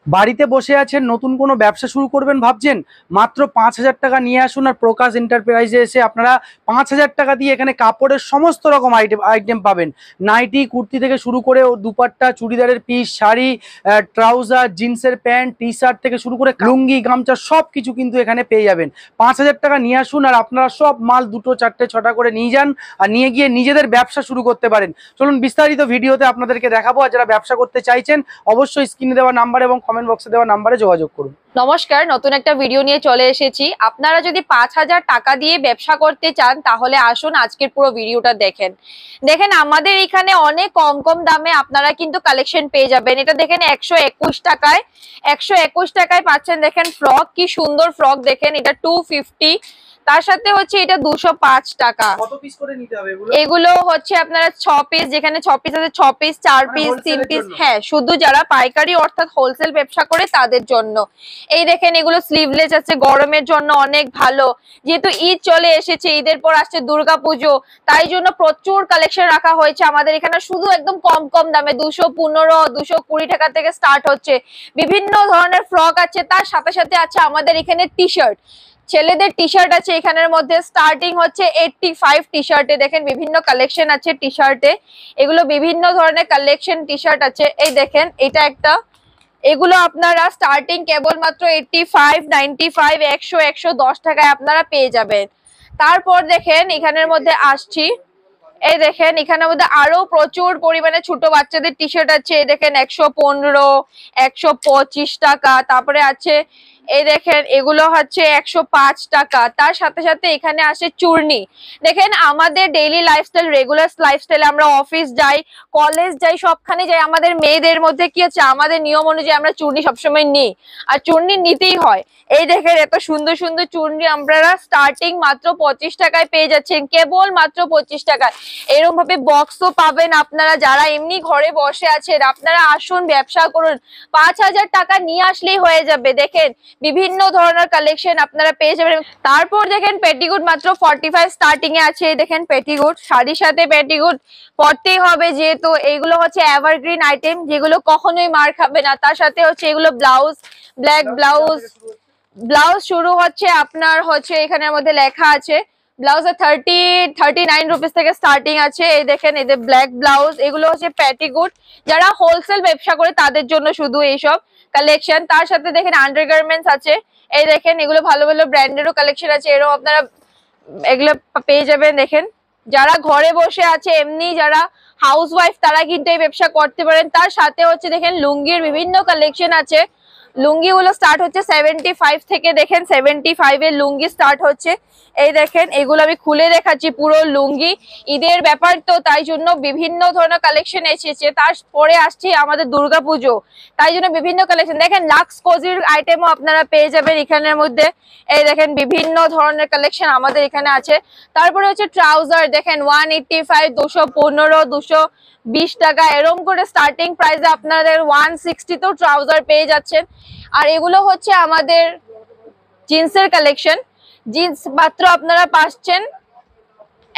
বাড়িতে বসে আছেন, নতুন কোনো ব্যবসা শুরু করবেন ভাবছেন, মাত্র 5,000 টাকা নিয়ে আসুন আর প্রকাশ এন্টারপ্রাইজে এসে আপনারা 5,000 টাকা দিয়ে এখানে কাপড়ের সমস্ত রকম আইটেম পাবেন। নাইটি, কুর্তি থেকে শুরু করে দুপাট্টা, চুড়িদারের পিস, শাড়ি, ট্রাউজার, জিন্সের প্যান্ট, টি শার্ট থেকে শুরু করে লুঙ্গি, গামছা সব কিছু কিন্তু এখানে পেয়ে যাবেন। 5,000 টাকা নিয়ে আসুন আর আপনারা সব মাল 2, 4, 6টা করে নিয়ে যান আর নিয়ে গিয়ে নিজেদের ব্যবসা শুরু করতে পারেন। চলুন বিস্তারিত ভিডিওতে আপনাদেরকে দেখাবো। আর যারা ব্যবসা করতে চাইছেন অবশ্যই স্ক্রিনে দেওয়া নাম্বার এবং কমেন্ট বক্সে দেওয়া নাম্বারে যোগাযোগ করুন। নমস্কার, নতুন একটা ভিডিও নিয়ে চলে এসেছি। আপনারা যদি 5,000 টাকা দিয়ে ব্যবসা করতে চান তাহলে আসুন আজকের পুরো ভিডিওটা দেখেন। আমাদের এখানে অনেক কম কম দামে আপনারা কিন্তু কালেকশন পেয়ে যাবেন। এটা দেখেন 121 টাকায়, 121 টাকায় পাচ্ছেন। দেখেন ফ্রক, কি সুন্দর ফ্রক। দেখেন এটা 250, তার সাথে হচ্ছে এটা 205 টাকা। কত পিস করে নিতে হবে এগুলো হচ্ছে আপনারা 6 পিস, যেখানে 6 পিস আছে 6 পিস, 4 পিস, 3 পিস। হ্যাঁ, শুধু যারা পাইকারি অর্থাৎ হোলসেল ব্যবসা করে তাদের জন্য। এই দেখেন এগুলো স্লিভলেস আছে, গরমের জন্য অনেক ভালো। যেহেতু ঈদ চলে এসেছে, ঈদের পর আসছে দুর্গাপুজো, তাই জন্য প্রচুর কালেকশন রাখা হয়েছে আমাদের এখানে। শুধু একদম কম কম দামে 215, 220 টাকা থেকে স্টার্ট হচ্ছে। বিভিন্ন ধরনের ফ্রক আছে, তার সাথে সাথে আছে আমাদের এখানে টি শার্ট। ছেলেদের টি শার্ট আছে এখানের মধ্যে, স্টার্টিং হচ্ছে 85 টি শার্টে। দেখেন বিভিন্ন কালেকশন আছে টি শার্টে, এগুলো বিভিন্ন ধরনের কালেকশন টি শার্ট আছে। এই দেখেন এটা একটা, এগুলো আপনারা স্টার্টিং কেবলমাত্র 85, 95, 100, 110 টাকায় আপনারা পেয়ে যাবেন। তারপর দেখেন এখানের মধ্যে আসছি, এই দেখেন এখানের মধ্যে আরো প্রচুর পরিমাণে ছোট বাচ্চাদের টি শার্ট আছে। এই দেখেন 115, 125 টাকা। তারপরে আছে এই দেখেন এগুলো হচ্ছে 105 টাকা। তার সাথে সাথে এখানে আসে চূর্ণি। দেখেন আমাদের ডেইলি লাইফস্টাইল, রেগুলার লাইফস্টাইলে আমরা অফিস যাই, কলেজ যাই, সবখানে যাই, আমাদের মেয়েদের মধ্যে কি আছে, আমাদের নিয়ম অনুযায়ী আমরা চূর্ণি সবসময় নিই আর চূর্ণি নিতেই হয়। এই দেখেন এত সুন্দর সুন্দর চূর্ণি আপনারা স্টার্টিং মাত্র 25 টাকায় পেয়ে যাচ্ছেন, কেবল মাত্র 25 টাকায়। এরকম ভাবে বক্সও পাবেন আপনারা। যারা এমনি ঘরে বসে আছেন আপনারা আসুন, ব্যবসা করুন, 5,000 টাকা নিয়ে আসলেই হয়ে যাবে। দেখেন বিভিন্ন ধরনের কালেকশন আপনারা পেয়ে যাবেন। তারপর দেখেন পেটিকুট মাত্র 45 স্টার্টিং এ আছে। দেখেন পেটিকুট, শাড়ির সাথে পেটিকুট পরতেই হবে, যেহেতু এগুলো হচ্ছে এভারগ্রিন আইটেম, যেগুলো কখনোই মার খাবে না। তার সাথে হচ্ছে এগুলো ব্লাউজ, ব্ল্যাক ব্লাউজ। ব্লাউজ শুরু হচ্ছে আপনার হচ্ছে এখানের মধ্যে লেখা আছে ব্লাউজে 39 রুপিস থেকে স্টার্টিং আছে। এই দেখেন এদের ব্ল্যাক ব্লাউজ, এগুলো হচ্ছে পেটিকুট। যারা হোলসেল ব্যবসা করে তাদের জন্য শুধু এইসব কালেকশন। তার সাথে দেখেন আন্ডারগার্মেন্টস আছে। এই দেখেন এগুলো ভালো ভালো ব্র্যান্ডেরও কালেকশন আছে, এরও আপনারা এগুলো পেয়ে যাবেন। দেখেন যারা ঘরে বসে আছে এমনি যারা হাউসওয়াইফ তারা কিন্তু এই ব্যবসা করতে পারেন। তার সাথে হচ্ছে দেখেন লুঙ্গির বিভিন্ন কালেকশন আছে। লুঙ্গিগুলো স্টার্ট হচ্ছে 75 থেকে। দেখেন 75 এর লুঙ্গি স্টার্ট হচ্ছে। এই দেখেন এগুলো আমি খুলে দেখাচ্ছি পুরো লুঙ্গি। ঈদের ব্যাপার তো, তাই জন্য বিভিন্ন ধরনের কালেকশন এসেছে। তারপরে আসছে আমাদের দুর্গাপুজো, তাই জন্য বিভিন্ন কালেকশন। দেখেন লাক্স কোজির আইটেমও আপনারা পেয়ে যাবেন এখানের মধ্যে। এই দেখেন বিভিন্ন ধরনের কালেকশন আমাদের এখানে আছে। তারপরে হচ্ছে ট্রাউজার, দেখেন 185, 215, 220 টাকা, এরকম করে স্টার্টিং প্রাইসে আপনাদের 160 তো ট্রাউজার পেয়ে যাচ্ছেন। আর এগুলো হচ্ছে আমাদের জিন্সের কালেকশন। জিন্স মাত্র আপনারা পাচ্ছেন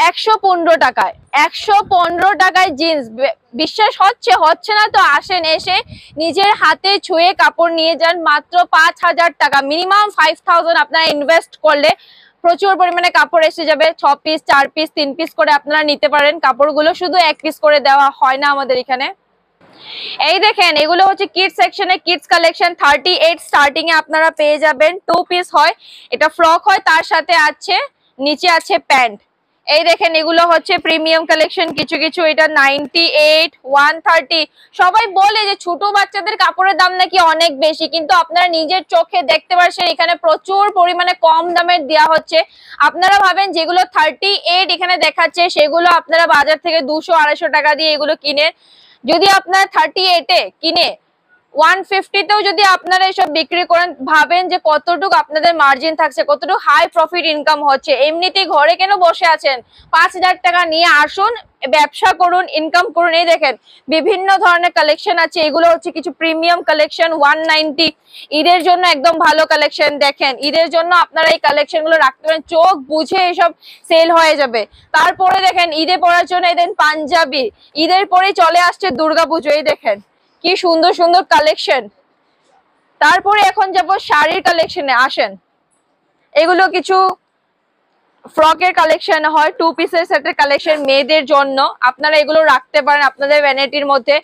115 টাকায়। 115 টাকায় জিন্স। বিশ্বাস হচ্ছে না তো আসেন, এসে নিজের হাতে ছুঁয়ে কাপড় নিয়ে যান। মাত্র 5,000 টাকা, মিনিমাম 5,000 আপনারা ইনভেস্ট করলে প্রচুর পরিমাণে কাপড় এসে যাবে। 6 পিস, 4 পিস, 3 পিস করে আপনারা নিতে পারেন। কাপড়গুলো শুধু 1 পিস করে দেওয়া হয় না আমাদের এখানে। এই দেখেন এগুলো হচ্ছে কিডস সেকশনে, কিডস কালেকশন 38 স্টার্টিং এ আপনারা পেয়ে যাবেন। 2 পিস হয়, এটা ফ্রক হয়, তার সাথে আছে নিচে আছে প্যান্ট। এই দেখেন এগুলো হচ্ছে প্রিমিয়াম কালেকশন কিছু কিছু। এটা 98, 130। সবাই বলে যে ছোট বাচ্চাদের কাপড়ের দাম নাকি অনেক বেশি, কিন্তু আপনারা নিজের চোখে দেখতে পাচ্ছেন এখানে প্রচুর পরিমাণে কম দামের দেওয়া হচ্ছে। আপনারা ভাবেন যেগুলো 38 এখানে দেখাচ্ছে সেগুলো আপনারা বাজার থেকে 200-250 টাকা দিয়ে এগুলো কিনে, যদি আপনার 38-এ কিনে 150-তেও যদি আপনারা এসব বিক্রি করেন, ভাবেন যে কতটুকু আপনাদের মার্জিন থাকছে, কতটুকু হাই প্রফিট ইনকাম হচ্ছে। এমনিতেই ঘরে কেন বসে আছেন, 5,000 টাকা নিয়ে আসুন, ব্যবসা করুন, ইনকাম করুন। এই দেখেন বিভিন্ন ধরনের কালেকশন আছে। এগুলো হচ্ছে কিছু প্রিমিয়াম কালেকশন 190। ঈদের জন্য একদম ভালো কালেকশন। দেখেন ঈদের জন্য আপনারা এই কালেকশন গুলো রাখতে পারেন, চোখ বুঝে এসব সেল হয়ে যাবে। তারপরে দেখেন ঈদে পরার জন্য এদের পাঞ্জাবি। ঈদের পরেই চলে আসছে দুর্গাপুজো। এই দেখেন কি সুন্দর সুন্দর কালেকশন। তারপরে এখন যাব শাড়ির কালেকশনে, আসেন। এগুলো কিছু ফ্রকের কালেকশন হয়, 2 পিসের সেটের কালেকশন মেয়েদের জন্য, আপনারা এগুলো রাখতে পারেন আপনাদের ভ্যানিটির মধ্যে।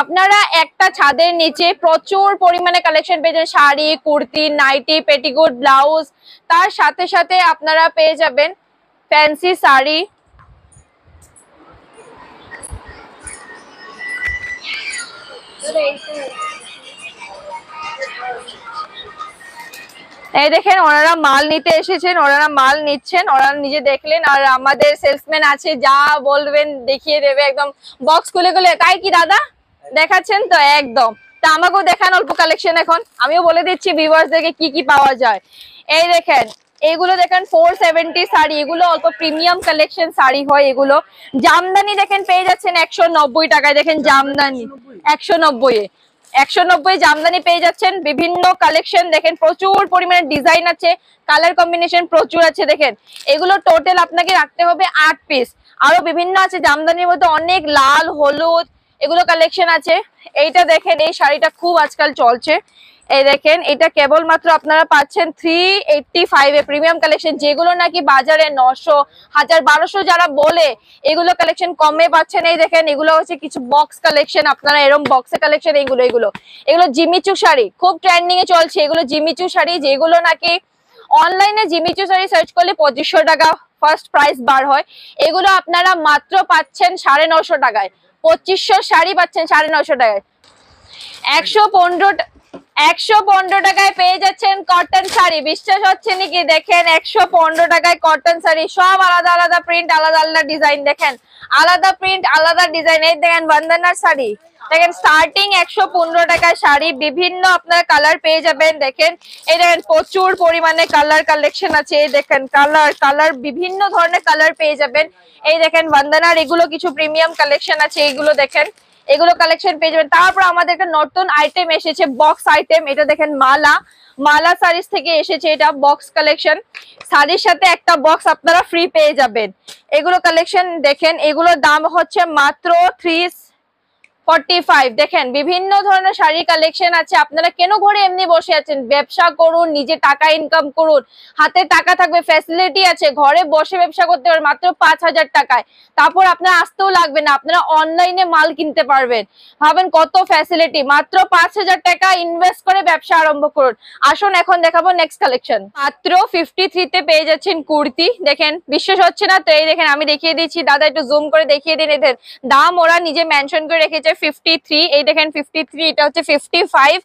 আপনারা একটা ছাদের নিচে প্রচুর পরিমাণে কালেকশন পেয়ে যাবেন, sari, kurti, nighty, petticoat, blouse, তার সাথে সাথে আপনারা পেয়ে যাবেন ফ্যান্সি শাড়ি। এই দেখেন ওনারা মাল নিতে এসেছেন, ওনারা মাল নিচ্ছেন, ওনারা নিজে দেখলেন, আর আমাদের সেলসম্যান আছে, যা বলবেন দেখিয়ে দেবে একদম বক্স খুলে খুলে। তাই কি দাদা দেখাচ্ছেন তো? একদম। তা আমাকেও দেখান অল্প কালেকশন, এখন আমিও বলে দিচ্ছি ভিউয়ার্সদেরকে কি কি পাওয়া যায়। এই দেখেন এগুলো দেখেন 470 শাড়ি, এগুলো অল্প প্রিমিয়াম কালেকশন শাড়ি হয় এগুলো। জামদানি দেখেন পেয়ে যাচ্ছেন 190 টাকায়, দেখেন জামদানি 190 190 জামদানি পেয়ে যাচ্ছেন। বিভিন্ন কালেকশন দেখেন, প্রচুর পরিমাণে ডিজাইন আছে, কালার কম্বিনেশন প্রচুর আছে। দেখেন এগুলো টোটাল আপনাকে রাখতে হবে 8 পিস। আরো বিভিন্ন আছে জামদানির মধ্যে, অনেক লাল, হলুদ এগুলো কালেকশন আছে। এইটা দেখেন, এই শাড়িটা খুব আজকাল চলছে। এই দেখেন এটা কেবলমাত্র আপনারা পাচ্ছেন 385 এ প্রিমিয়াম কালেকশন, যেগুলো নাকি বাজারে 900, 1000, 1200 যারা বলে, এগুলো কালেকশন কমে পাচ্ছেন। এই দেখেন এগুলো হচ্ছে কিছু বক্স কালেকশন, আপনারা এরকম বক্সে কালেকশন, এগুলো জিমিচু শাড়ি খুব ট্রেন্ডিং এ চলছে। এগুলো জিমিচু শাড়ি, যেগুলো নাকি অনলাইনে জিমিচু শাড়ি সার্চ করলে 2500 টাকা ফার্স্ট প্রাইস বার হয়, এগুলো আপনারা মাত্র পাচ্ছেন 950 টাকায়। 2500 শাড়ি পাচ্ছেন 950 টাকায়। 115 টাকায় পেয়ে যাচ্ছেন কটন শাড়ি। বিশ্বাস হচ্ছে নাকি? দেখেন 115 টাকায় কটন শাড়ি, সব আলাদা আলাদা প্রিন্ট, আলাদা আলাদা ডিজাইন। দেখেন আলাদা প্রিন্ট, আলাদা ডিজাইন। এই দেখেন বন্দনার শাড়ি, দেখেন স্টার্টিং 115 টাকায় শাড়ি, বিভিন্ন আপনারা কালার পেয়ে যাবেন। দেখেন এই দেখেন প্রচুর পরিমাণে কালার কালেকশন আছে। এই দেখেন কালার বিভিন্ন ধরনের কালার পেয়ে যাবেন। এই দেখেন বন্দনার এগুলো কিছু প্রিমিয়াম কালেকশন আছে, এগুলো দেখেন, এগুলো কালেকশন পেয়ে যাবেন। তারপর আমাদের একটা নতুন আইটেম এসেছে, বক্স আইটেম। এটা দেখেন মালা শাড়িজ থেকে এসেছে, এটা বক্স কালেকশন। শাড়ির সাথে একটা বক্স আপনারা ফ্রি পেয়ে যাবেন। এগুলো কালেকশন দেখেন, এগুলোর দাম হচ্ছে মাত্র 345। দেখেন বিভিন্ন ধরনের শাড়ি কালেকশন আছে। আপনারা কেন ঘরে এমনি বসে আছেন? ব্যবসা করুন, নিজে টাকা ইনকাম করুন, হাতে টাকা থাকবে, ফ্যাসিলিটি আছে, ঘরে বসে ব্যবসা করতে পারবেন মাত্র 5000 টাকায়। তারপর আপনার আসতেও লাগবে না, আপনারা অনলাইনে মাল কিনতে পারবেন। ভাবেন কত ফ্যাসিলিটি, মাত্র 5000 টাকা ইনভেস্ট করে ব্যবসা আরম্ভ করুন। আসুন এখন দেখাবো নেক্সট কালেকশন। মাত্র 53 তে পেয়ে যাচ্ছেন কুর্তি। দেখেন বিশ্বাস হচ্ছে না তো? এই দেখেন আমি দেখিয়ে দিচ্ছি, দাদা একটু জুম করে দেখিয়ে দিন। এদের দাম ওরা নিজে মেনশন করে রেখেছে 53। এই দেখেন 53, এটা হচ্ছে 55।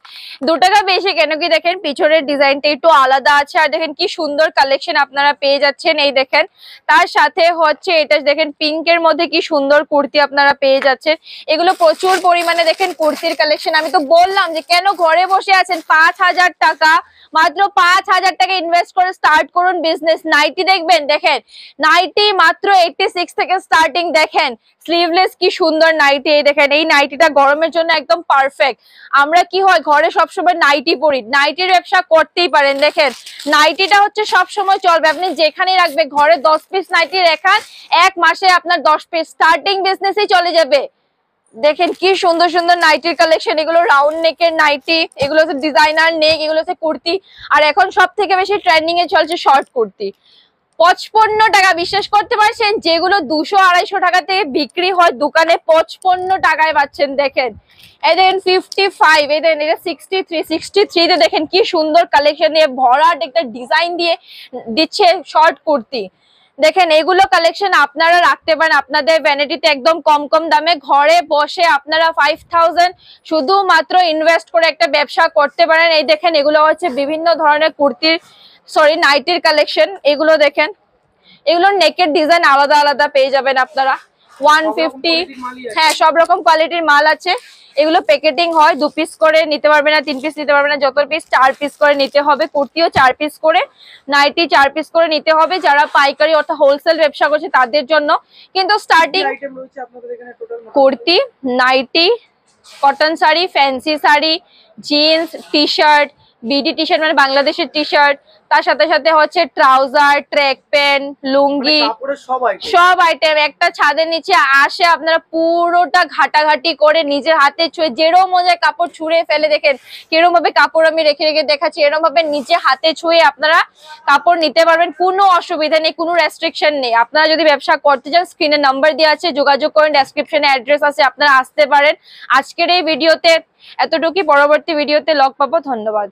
2 টাকা বেশি কেন কি? দেখেন পিছনের ডিজাইনটা একটু আলাদা আছে, আর দেখেন কি সুন্দর কালেকশন আপনারা পেয়ে যাচ্ছেন। এই দেখেন তার সাথে হচ্ছে এটা দেখেন পিঙ্কের মধ্যে কি সুন্দর কুর্তি আপনারা পেয়ে যাচ্ছেন। এগুলো প্রচুর পরিমাণে দেখেন কুর্তির কালেকশন। আমি তো বললাম যে কেন ঘরে বসে আছেন, 5000 টাকা, মাত্র 5000 টাকা ইনভেস্ট করে স্টার্ট করুন বিজনেস। নাইটি দেখবেন, দেখেন নাইটি মাত্র 86 থেকে স্টার্টিং। দেখেন স্লিভলেস কি সুন্দর নাইটি। এই দেখেন এই নাইটিটা গরমের জন্য একদম পারফেক্ট। আমরা কি হয় ঘরে সবসময় নাইটি পরি, নাইটির ব্যবসা করতেই পারেন। দেখেন নাইটিটা হচ্ছে সবসময় চলবে, আপনি যেখানেই রাখবে, ঘরে 10 পিস নাইটি রেখান, 1 মাসে আপনার 10 পিস স্টার্টিং বিজনেসই চলে যাবে। দেখেন কি সুন্দর সুন্দর নাইটির কালেকশন। এগুলো রাউন্ড নেকের নাইটি, এগুলো হচ্ছে ডিজাইনার নেক, এগুলো হচ্ছে কুর্তি। আর এখন সব থেকে বেশি ট্রেন্ডিং এ চলছে শর্ট কুর্তি। 55 টাকা, বিশ্বাস করতে পারছেন? যেগুলো 200-250 টাকাতে বিক্রি হয় দোকানে, 55 টাকায় পাচ্ছেন। দেখেন এই দেখেন 55, এই দেখেন এটা 63 তে দেখেন কি সুন্দর কালেকশন দিয়ে ভরাট একটা ডিজাইন দিয়ে দিচ্ছে শর্ট কুর্তি। দেখেন এগুলো কালেকশন আপনারা রাখতে পারেন আপনাদের ভ্যানিটিতে একদম কম কম দামে। ঘরে বসে আপনারা 5000 শুধুমাত্র ইনভেস্ট করে একটা ব্যবসা করতে পারেন। এই দেখেন এগুলো হচ্ছে বিভিন্ন ধরনের কুর্তির নাইটির কালেকশন। এগুলো দেখেন, এগুলোর নেকের ডিজাইন আলাদা আলাদা পেয়ে যাবেন আপনারা। 150, হ্যাঁ সব রকম কোয়ালিটির মাল আছে। এগুলো প্যাকেটিং হয়, 2 পিস করে নিতে পারবে না, 3 পিস নিতে পারবে না, যত পিস 4 পিস করে নিতে হবে। কুর্তিও 4 পিস করে, নাইটি 4 পিস করে নিতে হবে। যারা পাইকারি অর্থাৎ হোলসেল ব্যবসা করছে তাদের জন্য। কিন্তু starting kurti, nighty, cotton sari, fancy sari, jeans, T shirt, BD T shirt মানে বাংলাদেশের টি শার্ট, তার সাথে সাথে হচ্ছে ট্রাউজার, ট্র্যাক প্যান্ট, লুঙ্গি, কাপড়ের সব item। সব আইটেম একটা ছাদের নিচে আসে আপনারা পুরোটা ঘাটাঘাটি করে নিজের হাতে ছুঁয়ে যেরকম মজায় কাপড় ছুঁড়ে ফেলে, দেখেন কিরকম ভাবে কাপড় আমি রেখে রেখে দেখাচ্ছি, এরকম ভাবে নিচে হাতে ছুঁয়ে আপনারা কাপড় নিতে পারবেন, কোনো অসুবিধা নেই, কোনো রেস্ট্রিকশন নেই। আপনারা যদি ব্যবসা করতে চান স্ক্রিনে নাম্বার দেওয়া আছে, যোগাযোগ করেন, ডেসক্রিপশনে অ্যাড্রেস আছে, আপনারা আসতে পারেন। আজকের এই ভিডিওতে এতটুকুই, পরবর্তী ভিডিওতে লগ পাবো। ধন্যবাদ।